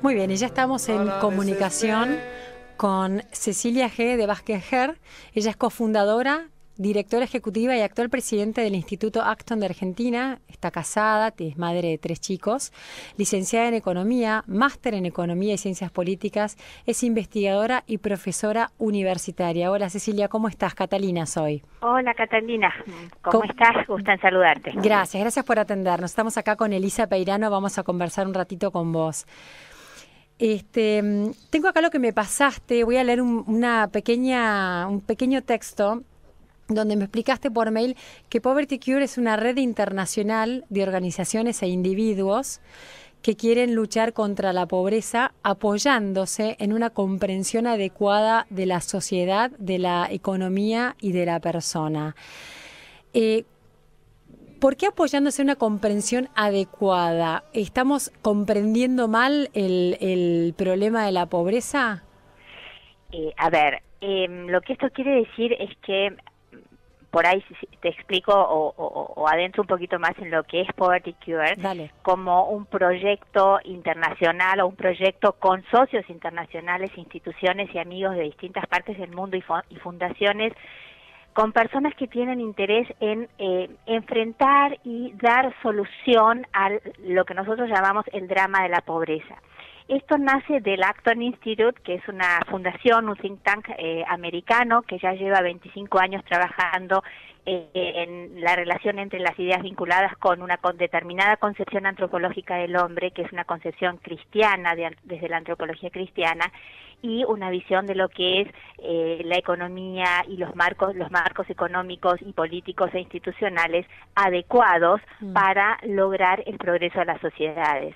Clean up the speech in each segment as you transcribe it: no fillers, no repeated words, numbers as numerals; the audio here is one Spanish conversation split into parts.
Muy bien, y ya estamos en comunicación con Cecilia G. de Vázquez Ger. Ella es cofundadora, directora ejecutiva y actual presidente del Instituto Acton de Argentina. Está casada, es madre de 3 chicos, licenciada en Economía, máster en Economía y Ciencias Políticas, es investigadora y profesora universitaria. Hola Cecilia, ¿cómo estás? Catalina soy. Hola Catalina, ¿cómo estás? Gusto en saludarte. Gracias por atendernos. Estamos acá con Elisa Peirano, vamos a conversar un ratito con vos. Tengo acá lo que me pasaste, voy a leer un pequeño texto donde me explicaste por mail que Poverty Cure es una red internacional de organizaciones e individuos que quieren luchar contra la pobreza apoyándose en una comprensión adecuada de la sociedad, de la economía y de la persona. ¿Por qué apoyándose en una comprensión adecuada? ¿Estamos comprendiendo mal el problema de la pobreza? Lo que esto quiere decir es que, por ahí si te explico o adentro un poquito más en lo que es Poverty Cure, Dale. Como un proyecto internacional o un proyecto con socios internacionales, instituciones y amigos de distintas partes del mundo y fundaciones, con personas que tienen interés en enfrentar y dar solución a lo que nosotros llamamos el drama de la pobreza. Esto nace del Acton Institute, que es una fundación, un think tank americano que ya lleva 25 años trabajando en la relación entre las ideas vinculadas con una determinada concepción antropológica del hombre, que es una concepción cristiana, desde la antropología cristiana, y una visión de lo que es la economía y los marcos económicos y políticos e institucionales adecuados para lograr el progreso de las sociedades.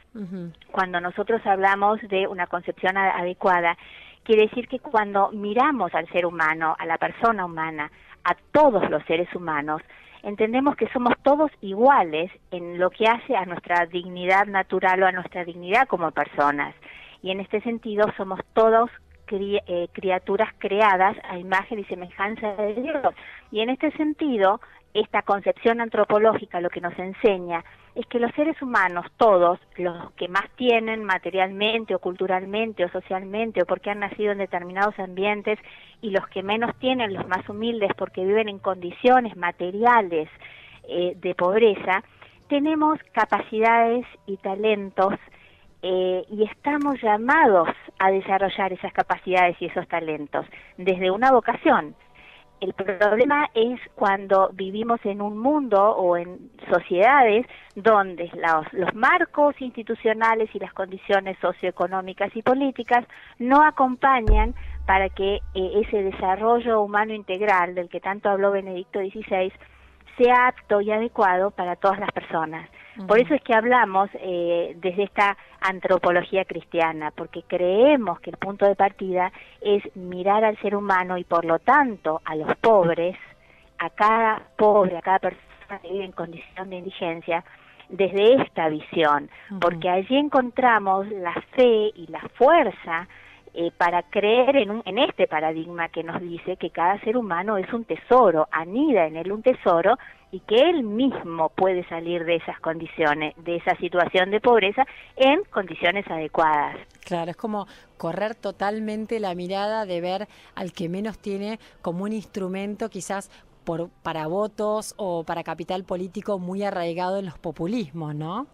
Cuando nosotros hablamos de una concepción adecuada, quiere decir que cuando miramos al ser humano, a la persona humana, a todos los seres humanos, entendemos que somos todos iguales en lo que hace a nuestra dignidad natural o a nuestra dignidad como personas. Y en este sentido somos todos criaturas creadas a imagen y semejanza de Dios. Y en este sentido, esta concepción antropológica lo que nos enseña es que los seres humanos, todos, los que más tienen materialmente o culturalmente o socialmente o porque han nacido en determinados ambientes, y los que menos tienen, los más humildes porque viven en condiciones materiales de pobreza, tenemos capacidades y talentos y estamos llamados a desarrollar esas capacidades y esos talentos desde una vocación. El problema es cuando vivimos en un mundo o en sociedades donde los marcos institucionales y las condiciones socioeconómicas y políticas no acompañan para que ese desarrollo humano integral del que tanto habló Benedicto XVI sea apto y adecuado para todas las personas. Por eso es que hablamos desde esta antropología cristiana, porque creemos que el punto de partida es mirar al ser humano y por lo tanto a los pobres, a cada pobre, a cada persona que vive en condición de indigencia, desde esta visión, porque allí encontramos la fe y la fuerza para creer en este paradigma que nos dice que cada ser humano es un tesoro, anida en él un tesoro y que él mismo puede salir de esas condiciones, de esa situación de pobreza en condiciones adecuadas. Claro, es como correr totalmente la mirada de ver al que menos tiene como un instrumento quizás para votos o para capital político muy arraigado en los populismos, ¿no?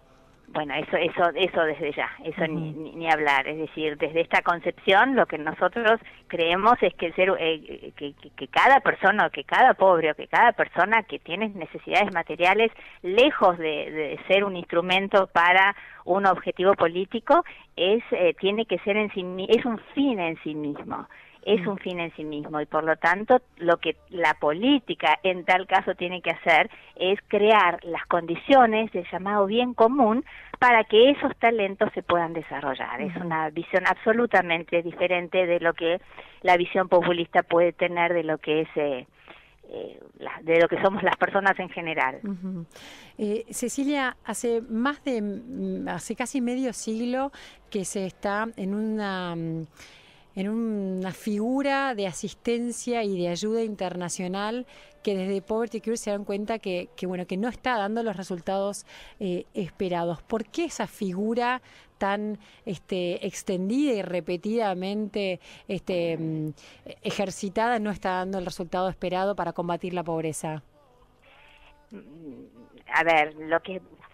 Bueno, eso desde ya, eso ni hablar. Es decir, desde esta concepción lo que nosotros creemos es que que cada persona, o que cada pobre, o que cada persona que tiene necesidades materiales, lejos de ser un instrumento para un objetivo político, tiene que ser es un fin en sí mismo. Es un fin en sí mismo y por lo tanto lo que la política en tal caso tiene que hacer es crear las condiciones del llamado bien común para que esos talentos se puedan desarrollar. Es una visión absolutamente diferente de lo que la visión populista puede tener de lo que es de lo que somos las personas en general. Cecilia, hace casi medio siglo que se está en en una figura de asistencia y de ayuda internacional que desde Poverty Cure se dan cuenta que no está dando los resultados esperados. ¿Por qué esa figura tan extendida y repetidamente ejercitada no está dando el resultado esperado para combatir la pobreza? A ver,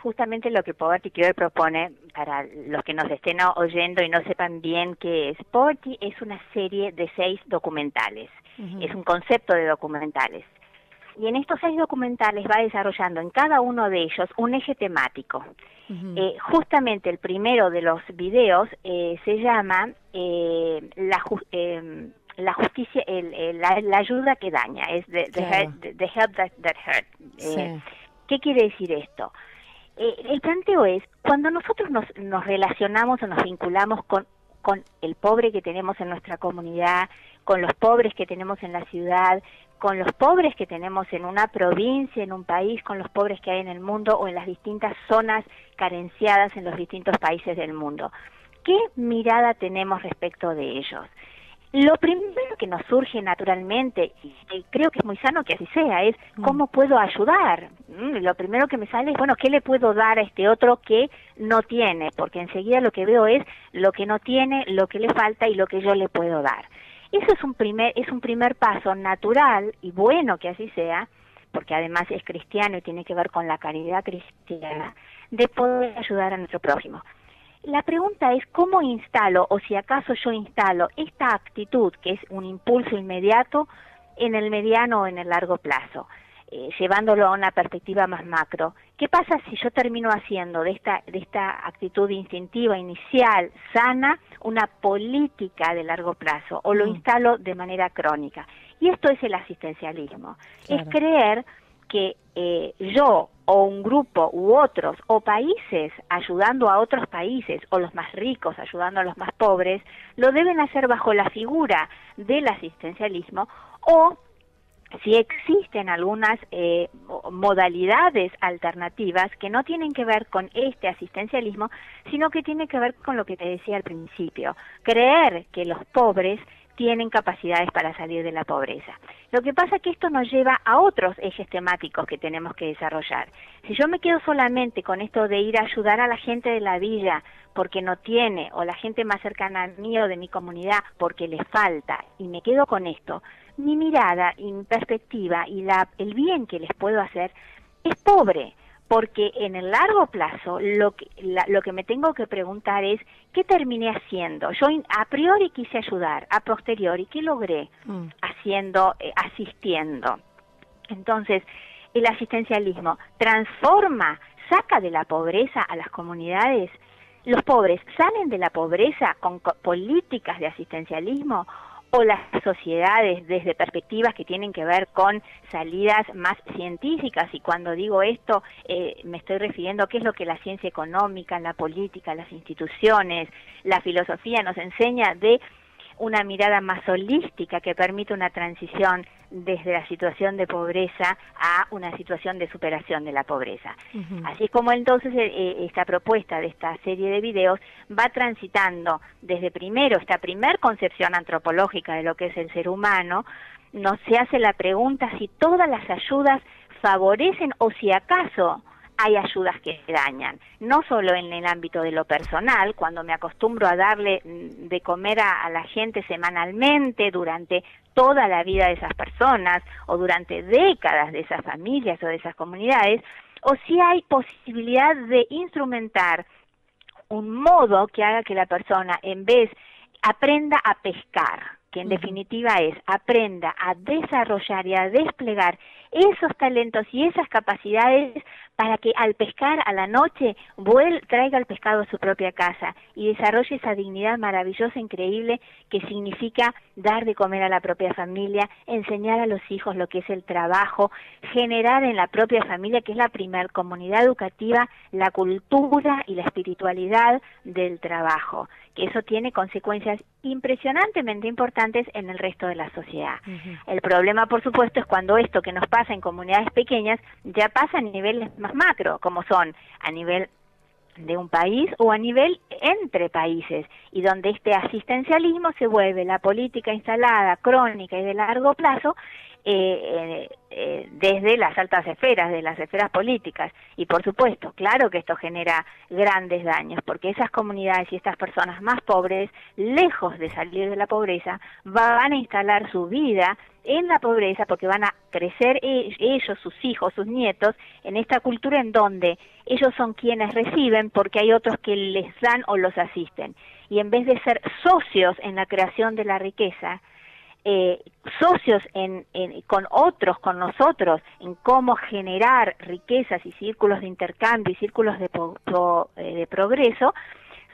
justamente lo que Poverty Cure propone, para los que nos estén oyendo y no sepan bien qué es, Poverty es una serie de 6 documentales, es un concepto de documentales. Y en estos 6 documentales va desarrollando en cada uno de ellos un eje temático. Justamente el primero de los videos se llama la justicia, la ayuda que daña, es the help that hurt. Sí. ¿Qué quiere decir esto? El planteo es, cuando nosotros nos relacionamos o nos vinculamos con el pobre que tenemos en nuestra comunidad, con los pobres que tenemos en la ciudad, con los pobres que tenemos en una provincia, en un país, con los pobres que hay en el mundo o en las distintas zonas carenciadas en los distintos países del mundo. ¿Qué mirada tenemos respecto de ellos? Lo primero que nos surge naturalmente, y creo que es muy sano que así sea, es ¿cómo puedo ayudar? Lo primero que me sale es, bueno, ¿qué le puedo dar a este otro que no tiene? Porque enseguida lo que veo es lo que no tiene, lo que le falta y lo que yo le puedo dar. Eso es un primer paso natural y bueno que así sea, porque además es cristiano y tiene que ver con la caridad cristiana, de poder ayudar a nuestro prójimo. La pregunta es cómo instalo, o si acaso yo instalo, esta actitud, que es un impulso inmediato, en el mediano o en el largo plazo, llevándolo a una perspectiva más macro. ¿Qué pasa si yo termino haciendo de esta actitud instintiva, inicial, sana, una política de largo plazo, o lo instalo de manera crónica? Y esto es el asistencialismo. Claro. Es creer que yo o un grupo u otros o países ayudando a otros países o los más ricos ayudando a los más pobres lo deben hacer bajo la figura del asistencialismo, o si existen algunas modalidades alternativas que no tienen que ver con este asistencialismo, sino que tienen que ver con lo que te decía al principio, creer que los pobres tienen capacidades para salir de la pobreza. Lo que pasa es que esto nos lleva a otros ejes temáticos que tenemos que desarrollar. Si yo me quedo solamente con esto de ir a ayudar a la gente de la villa porque no tiene, o la gente más cercana a mí o de mi comunidad porque le falta, y me quedo con esto, mi mirada y mi perspectiva y el bien que les puedo hacer es pobre. Porque en el largo plazo lo que me tengo que preguntar es ¿qué terminé haciendo? Yo a priori quise ayudar, a posteriori ¿qué logré asistiendo? Entonces, el asistencialismo transforma, saca de la pobreza a las comunidades. Los pobres salen de la pobreza con políticas de asistencialismo, o las sociedades desde perspectivas que tienen que ver con salidas más científicas, y cuando digo esto me estoy refiriendo a qué es lo que la ciencia económica, la política, las instituciones, la filosofía nos enseña de una mirada más holística que permite una transición desde la situación de pobreza a una situación de superación de la pobreza. Así es como entonces esta propuesta de esta serie de videos va transitando desde primero esta primer concepción antropológica de lo que es el ser humano, nos se hace la pregunta si todas las ayudas favorecen o si acaso hay ayudas que dañan, no solo en el ámbito de lo personal, cuando me acostumbro a darle de comer a la gente semanalmente durante toda la vida de esas personas o durante décadas de esas familias o de esas comunidades, o si hay posibilidad de instrumentar un modo que haga que la persona en vez aprenda a pescar, que en definitiva es aprenda a desarrollar y a desplegar esos talentos y esas capacidades para que al pescar a la noche traiga el pescado a su propia casa y desarrolle esa dignidad maravillosa, increíble, que significa dar de comer a la propia familia, enseñar a los hijos lo que es el trabajo, generar en la propia familia, que es la primer comunidad educativa, la cultura y la espiritualidad del trabajo, que eso tiene consecuencias impresionantemente importantes en el resto de la sociedad. El problema, por supuesto, es cuando esto que nos pasa en comunidades pequeñas ya pasa a niveles más macro, como son a nivel de un país o a nivel entre países, y donde este asistencialismo se vuelve la política instalada, crónica y de largo plazo, desde las altas esferas, de las esferas políticas. Y por supuesto, claro que esto genera grandes daños, porque esas comunidades y estas personas más pobres, lejos de salir de la pobreza, van a instalar su vida en la pobreza, porque van a crecer ellos, sus hijos, sus nietos, en esta cultura en donde ellos son quienes reciben, porque hay otros que les dan o los asisten. Y en vez de ser socios en la creación de la riqueza, socios con otros, con nosotros, en cómo generar riquezas y círculos de intercambio y círculos de progreso,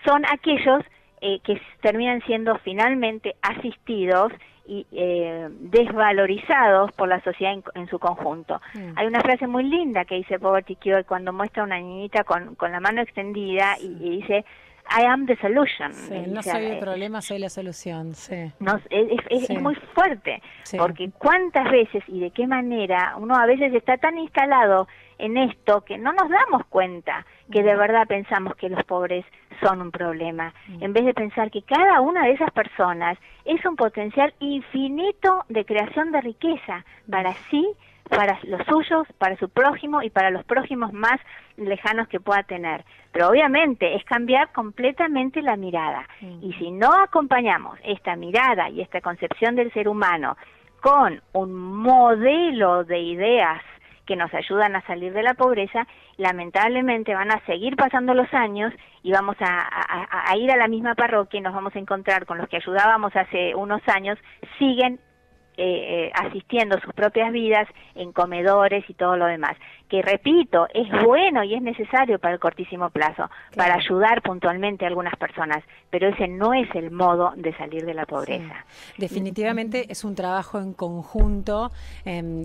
son aquellos que terminan siendo finalmente asistidos y desvalorizados por la sociedad en su conjunto. Hay una frase muy linda que dice Poverty Cure cuando muestra a una niñita con la mano extendida y dice: I am the solution. Sí, no soy el problema, soy la solución. Sí. Es muy fuerte, sí. Porque cuántas veces y de qué manera uno a veces está tan instalado en esto que no nos damos cuenta que de verdad pensamos que los pobres son un problema, en vez de pensar que cada una de esas personas es un potencial infinito de creación de riqueza para sí, para los suyos, para su prójimo y para los prójimos más lejanos que pueda tener. Pero obviamente es cambiar completamente la mirada. Y si no acompañamos esta mirada y esta concepción del ser humano con un modelo de ideas que nos ayudan a salir de la pobreza, lamentablemente van a seguir pasando los años y vamos a ir a la misma parroquia y nos vamos a encontrar con los que ayudábamos hace unos años, siguen asistiendo sus propias vidas en comedores y todo lo demás, que repito, es bueno y es necesario para el cortísimo plazo, para ayudar puntualmente a algunas personas, pero ese no es el modo de salir de la pobreza. Sí. Definitivamente es un trabajo en conjunto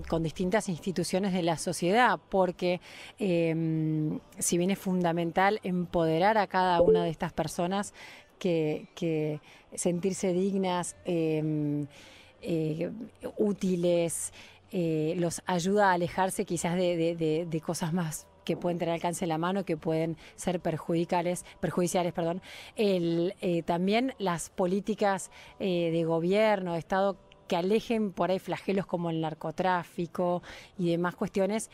con distintas instituciones de la sociedad, porque si bien es fundamental empoderar a cada una de estas personas que sentirse dignas, útiles, los ayuda a alejarse quizás de cosas más que pueden tener alcance en la mano, que pueden ser perjudiciales, también las políticas de gobierno, de Estado, que alejen por ahí flagelos como el narcotráfico y demás cuestiones,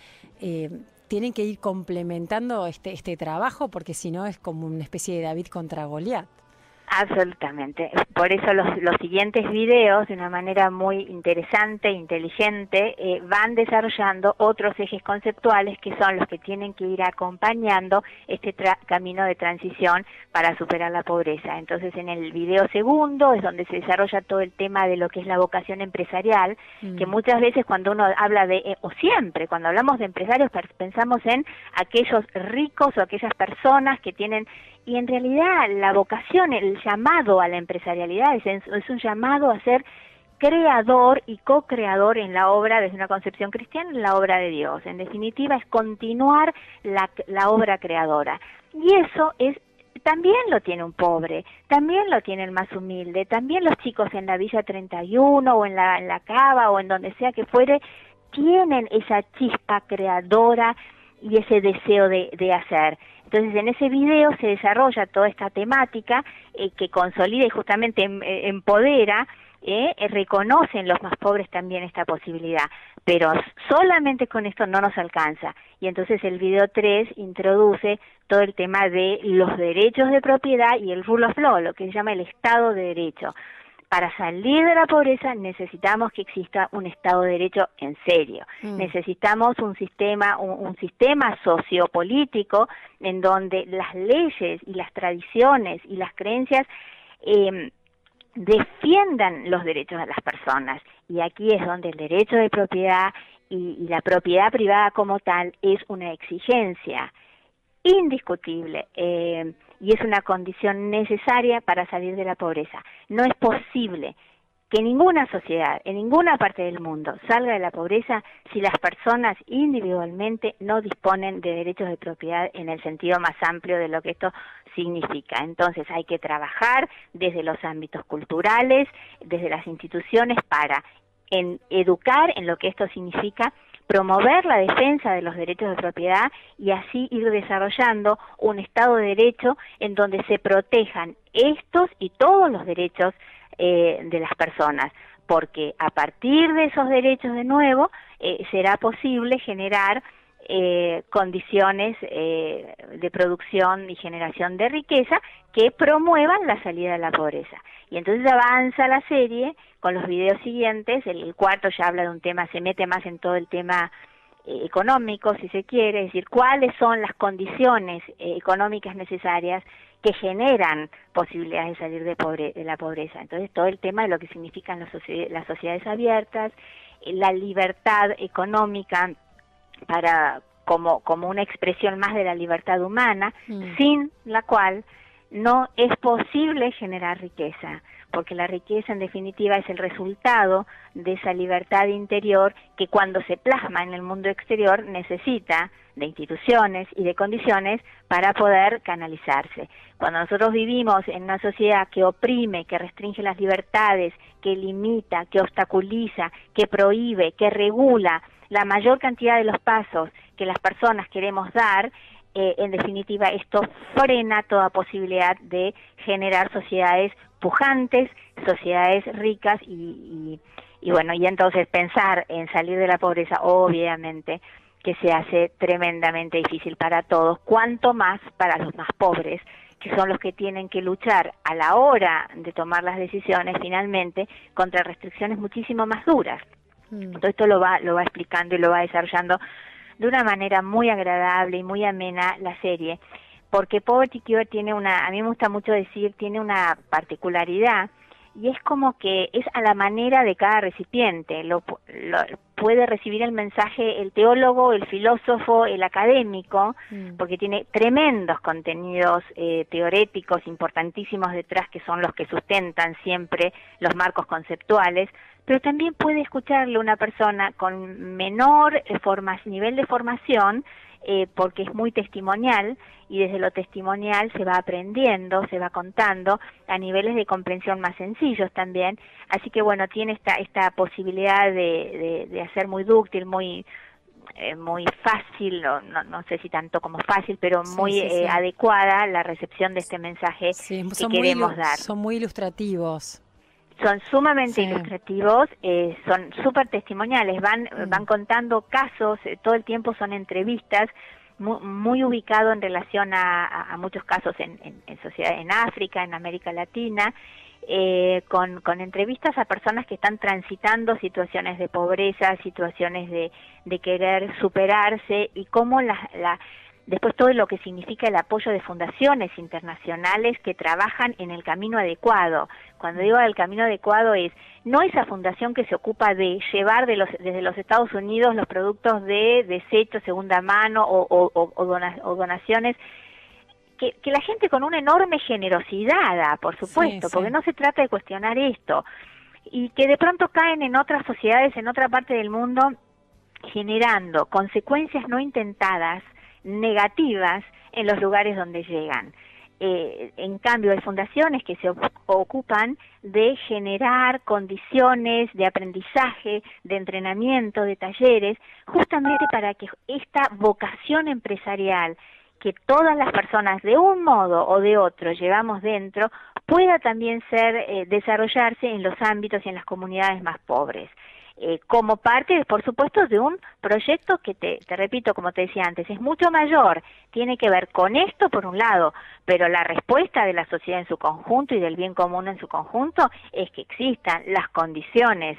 tienen que ir complementando este trabajo, porque si no es como una especie de David contra Goliat. Absolutamente. Por eso los siguientes videos, de una manera muy interesante, inteligente, van desarrollando otros ejes conceptuales que son los que tienen que ir acompañando este camino de transición para superar la pobreza. Entonces, en el video segundo es donde se desarrolla todo el tema de lo que es la vocación empresarial, que muchas veces cuando uno habla o siempre, cuando hablamos de empresarios, pensamos en aquellos ricos o aquellas personas que tienen. Y en realidad la vocación, el llamado a la empresarialidad es un llamado a ser creador y co-creador en la obra, desde una concepción cristiana, en la obra de Dios. En definitiva, es continuar la obra creadora. Y eso también lo tiene un pobre, también lo tiene el más humilde, también los chicos en la Villa 31 o en la Cava o en donde sea que fuere, tienen esa chispa creadora y ese deseo de hacer. Entonces, en ese video se desarrolla toda esta temática que consolida y justamente empodera, reconocen los más pobres también esta posibilidad, pero solamente con esto no nos alcanza. Y entonces el video 3 introduce todo el tema de los derechos de propiedad y el rule of law, lo que se llama el Estado de Derecho. Para salir de la pobreza necesitamos que exista un Estado de Derecho en serio. Necesitamos un sistema sociopolítico en donde las leyes y las tradiciones y las creencias defiendan los derechos de las personas. Y aquí es donde el derecho de propiedad y la propiedad privada como tal es una exigencia indiscutible, y es una condición necesaria para salir de la pobreza. No es posible que ninguna sociedad, en ninguna parte del mundo, salga de la pobreza si las personas individualmente no disponen de derechos de propiedad en el sentido más amplio de lo que esto significa. Entonces hay que trabajar desde los ámbitos culturales, desde las instituciones, para educar en lo que esto significa promover la defensa de los derechos de propiedad y así ir desarrollando un Estado de Derecho en donde se protejan estos y todos los derechos de las personas, porque a partir de esos derechos de nuevo será posible generar condiciones de producción y generación de riqueza que promuevan la salida de la pobreza. Y entonces avanza la serie con los videos siguientes, el cuarto ya habla de un tema, se mete más en todo el tema económico, si se quiere, es decir, cuáles son las condiciones económicas necesarias que generan posibilidades de salir de la pobreza. Entonces todo el tema de lo que significan las sociedades abiertas, la libertad económica como una expresión más de la libertad humana, sin la cual no es posible generar riqueza, porque la riqueza en definitiva es el resultado de esa libertad interior que cuando se plasma en el mundo exterior necesita de instituciones y de condiciones para poder canalizarse. Cuando nosotros vivimos en una sociedad que oprime, que restringe las libertades, que limita, que obstaculiza, que prohíbe, que regula la mayor cantidad de los pasos que las personas queremos dar, en definitiva esto frena toda posibilidad de generar sociedades pujantes, sociedades ricas y bueno, y entonces pensar en salir de la pobreza obviamente que se hace tremendamente difícil para todos, cuanto más para los más pobres, que son los que tienen que luchar a la hora de tomar las decisiones finalmente contra restricciones muchísimo más duras. Todo esto lo va explicando y lo va desarrollando de una manera muy agradable y muy amena la serie, porque Poverty Cure tiene a mí me gusta mucho decir, tiene una particularidad, y es como que es a la manera de cada recipiente, puede recibir el mensaje el teólogo, el filósofo, el académico, porque tiene tremendos contenidos teoréticos importantísimos detrás, que son los que sustentan siempre los marcos conceptuales, pero también puede escucharle una persona con menor nivel de formación, porque es muy testimonial, y desde lo testimonial se va aprendiendo, se va contando a niveles de comprensión más sencillos también, así que bueno, tiene esta posibilidad de hacer muy dúctil, muy fácil, no sé si tanto como fácil, pero muy adecuada la recepción de este mensaje que queremos dar. Son muy ilustrativos. Son sumamente ilustrativos, son súper testimoniales, van contando casos, todo el tiempo son entrevistas, muy ubicado en relación a muchos casos en sociedad, en África, en América Latina, con entrevistas a personas que están transitando situaciones de pobreza, situaciones de querer superarse, y cómo después todo lo que significa el apoyo de fundaciones internacionales que trabajan en el camino adecuado. Cuando digo el camino adecuado es no esa fundación que se ocupa de llevar desde los Estados Unidos los productos de desecho, segunda mano o donaciones, que la gente con una enorme generosidad da, por supuesto, porque no se trata de cuestionar esto, y que de pronto caen en otras sociedades, en otra parte del mundo, generando consecuencias no intentadas, negativas en los lugares donde llegan. En cambio, hay fundaciones que se ocupan de generar condiciones de aprendizaje, de entrenamiento, de talleres, justamente para que esta vocación empresarial que todas las personas de un modo o de otro llevamos dentro pueda también desarrollarse en los ámbitos y en las comunidades más pobres. Como parte, por supuesto, de un proyecto que, te repito, como te decía antes, es mucho mayor, tiene que ver con esto por un lado, pero la respuesta de la sociedad en su conjunto y del bien común en su conjunto es que existan las condiciones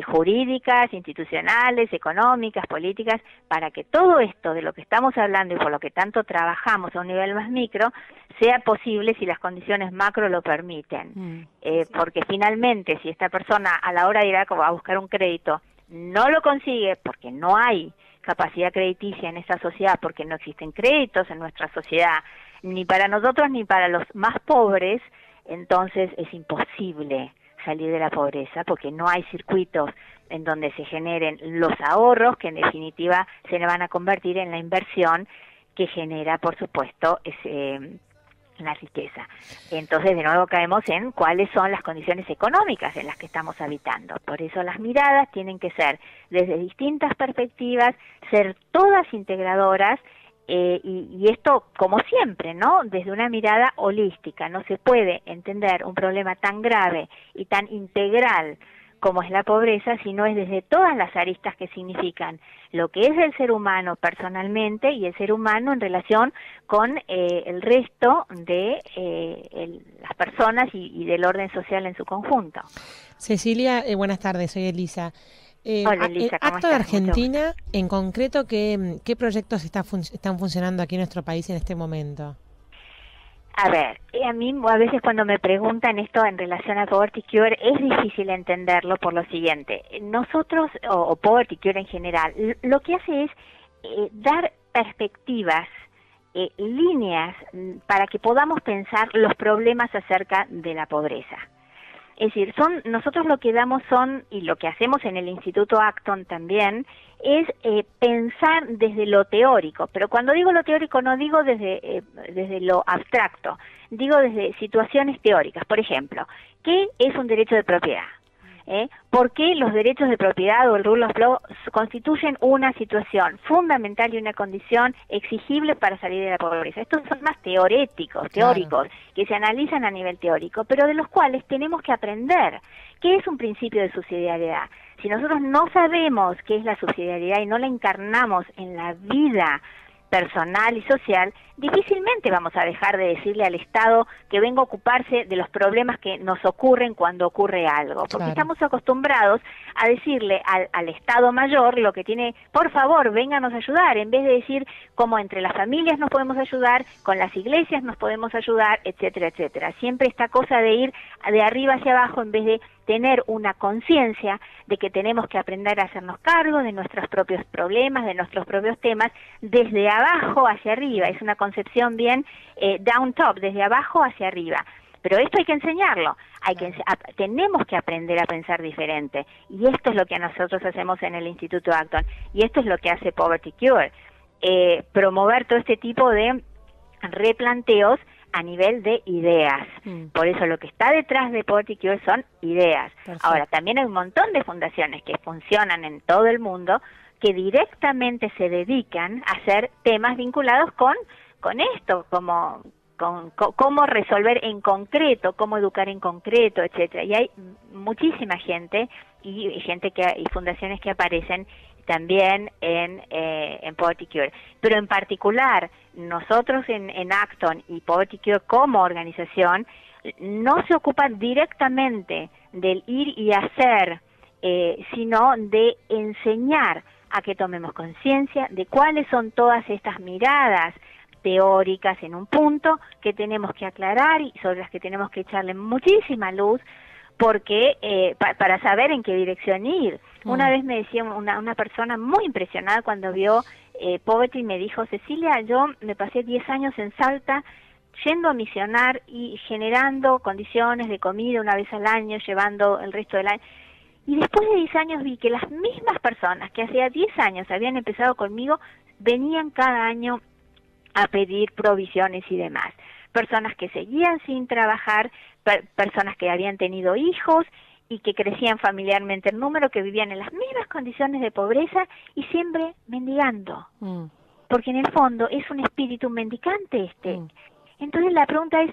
jurídicas, institucionales, económicas, políticas, para que todo esto de lo que estamos hablando y por lo que tanto trabajamos a un nivel más micro, sea posible si las condiciones macro lo permiten. Porque finalmente, si esta persona a la hora de ir a buscar un crédito no lo consigue porque no hay capacidad crediticia en esa sociedad, porque no existen créditos en nuestra sociedad, ni para nosotros ni para los más pobres, entonces es imposible salir de la pobreza, porque no hay circuitos en donde se generen los ahorros que en definitiva se le van a convertir en la inversión que genera, por supuesto, la riqueza. Entonces, de nuevo caemos en cuáles son las condiciones económicas en las que estamos habitando. Por eso las miradas tienen que ser desde distintas perspectivas, ser todas integradoras, y esto, como siempre, ¿no? Desde una mirada holística. No se puede entender un problema tan grave y tan integral como es la pobreza, sino es desde todas las aristas que significan lo que es el ser humano personalmente y el ser humano en relación con el resto de las personas y del orden social en su conjunto. Cecilia, buenas tardes, soy Elisa. Hola, Elisa, ¿cómo Acto de estás? Argentina, en concreto, ¿qué proyectos están funcionando aquí en nuestro país en este momento? A ver, a mí a veces cuando me preguntan esto en relación a Poverty Cure es difícil entenderlo por lo siguiente. Nosotros, o Poverty Cure en general, lo que hace es dar perspectivas, líneas para que podamos pensar los problemas acerca de la pobreza. Es decir, nosotros lo que damos y lo que hacemos en el Instituto Acton también, es pensar desde lo teórico, pero cuando digo lo teórico no digo desde lo abstracto, digo desde situaciones teóricas. Por ejemplo, ¿qué es un derecho de propiedad? ¿Por qué los derechos de propiedad o el rule of law constituyen una situación fundamental y una condición exigible para salir de la pobreza? Estos son más teóricos, que se analizan a nivel teórico, pero de los cuales tenemos que aprender. ¿Qué es un principio de subsidiariedad? Si nosotros no sabemos qué es la subsidiariedad y no la encarnamos en la vida personal y social, difícilmente vamos a dejar de decirle al Estado que venga a ocuparse de los problemas que nos ocurren cuando ocurre algo, porque estamos acostumbrados a decirle al Estado mayor lo que tiene, por favor, vénganos a ayudar, en vez de decir cómo entre las familias nos podemos ayudar, con las iglesias nos podemos ayudar, etcétera, etcétera. Siempre esta cosa de ir de arriba hacia abajo en vez de tener una conciencia de que tenemos que aprender a hacernos cargo de nuestros propios problemas, de nuestros propios temas, desde abajo hacia arriba. Es una concepción bien down top, desde abajo hacia arriba. Pero esto hay que enseñarlo, tenemos que aprender a pensar diferente. Y esto es lo que nosotros hacemos en el Instituto Acton. Y esto es lo que hace Poverty Cure, promover todo este tipo de replanteos a nivel de ideas. Por eso lo que está detrás de Poverty Cure son ideas. Perfecto. Ahora, también hay un montón de fundaciones que funcionan en todo el mundo que directamente se dedican a hacer temas vinculados con esto, como cómo resolver en concreto, cómo educar en concreto, etcétera. Y hay muchísima gente y fundaciones que aparecen también en Poverty Cure. Pero en particular, nosotros en Acton y Poverty Cure como organización, no se ocupan directamente del ir y hacer, sino de enseñar a que tomemos conciencia de cuáles son todas estas miradas teóricas en un punto que tenemos que aclarar y sobre las que tenemos que echarle muchísima luz, porque para saber en qué dirección ir. Una vez me decía una persona muy impresionada cuando vio Poverty, me dijo: Cecilia, yo me pasé 10 años en Salta yendo a misionar y generando condiciones de comida una vez al año, llevando el resto del año. Y después de 10 años vi que las mismas personas que hacía 10 años habían empezado conmigo, venían cada año a pedir provisiones y demás. Personas que seguían sin trabajar, personas que habían tenido hijos y que crecían familiarmente en número, que vivían en las mismas condiciones de pobreza y siempre mendigando. Porque en el fondo es un espíritu mendicante Entonces la pregunta es,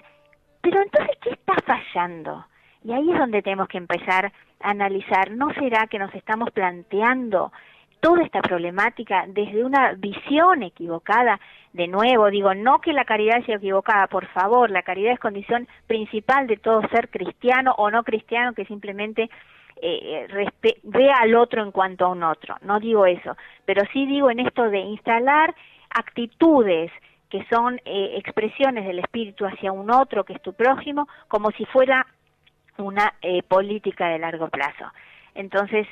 ¿pero entonces qué está fallando? Y ahí es donde tenemos que empezar a analizar. ¿No será que nos estamos planteando toda esta problemática desde una visión equivocada? De nuevo, digo, no que la caridad sea equivocada, por favor, la caridad es condición principal de todo ser cristiano o no cristiano que simplemente ve al otro en cuanto a un otro. No digo eso, pero sí digo en esto de instalar actitudes que son expresiones del espíritu hacia un otro que es tu prójimo, como si fuera una política de largo plazo. Entonces,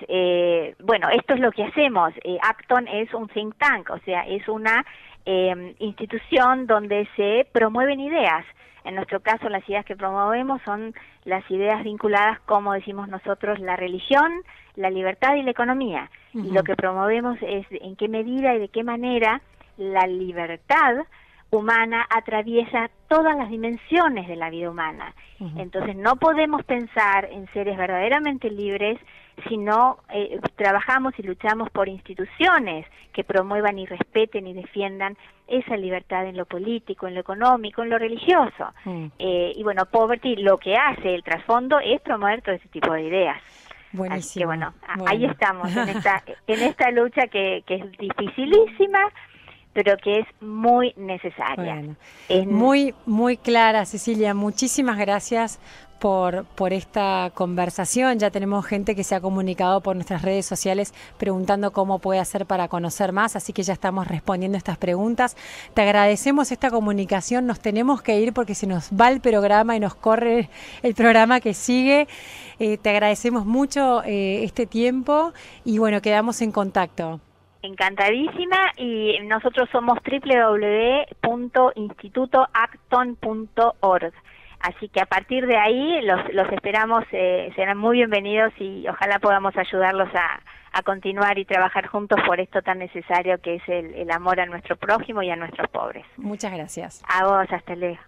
bueno, esto es lo que hacemos. Acton es un think tank, o sea, es una institución donde se promueven ideas. En nuestro caso, las ideas que promovemos son las ideas vinculadas, como decimos nosotros, la religión, la libertad y la economía. Y lo que promovemos es en qué medida y de qué manera la libertad humana atraviesa todas las dimensiones de la vida humana. Entonces no podemos pensar en seres verdaderamente libres si no trabajamos y luchamos por instituciones que promuevan y respeten y defiendan esa libertad en lo político, en lo económico, en lo religioso. Y bueno, Poverty lo que hace, el trasfondo, es promover todo ese tipo de ideas. Buenísimo. Así que bueno, ahí estamos, en esta lucha que es dificilísima, pero que es muy necesaria. Bueno, muy clara, Cecilia. Muchísimas gracias por esta conversación. Ya tenemos gente que se ha comunicado por nuestras redes sociales preguntando cómo puede hacer para conocer más, así que ya estamos respondiendo estas preguntas. Te agradecemos esta comunicación. Nos tenemos que ir porque se nos va el programa y nos corre el programa que sigue. Te agradecemos mucho este tiempo y bueno, quedamos en contacto. Encantadísima, y nosotros somos www.institutoacton.org. Así que a partir de ahí los esperamos, serán muy bienvenidos y ojalá podamos ayudarlos a continuar y trabajar juntos por esto tan necesario que es el amor a nuestro prójimo y a nuestros pobres. Muchas gracias. A vos, hasta luego.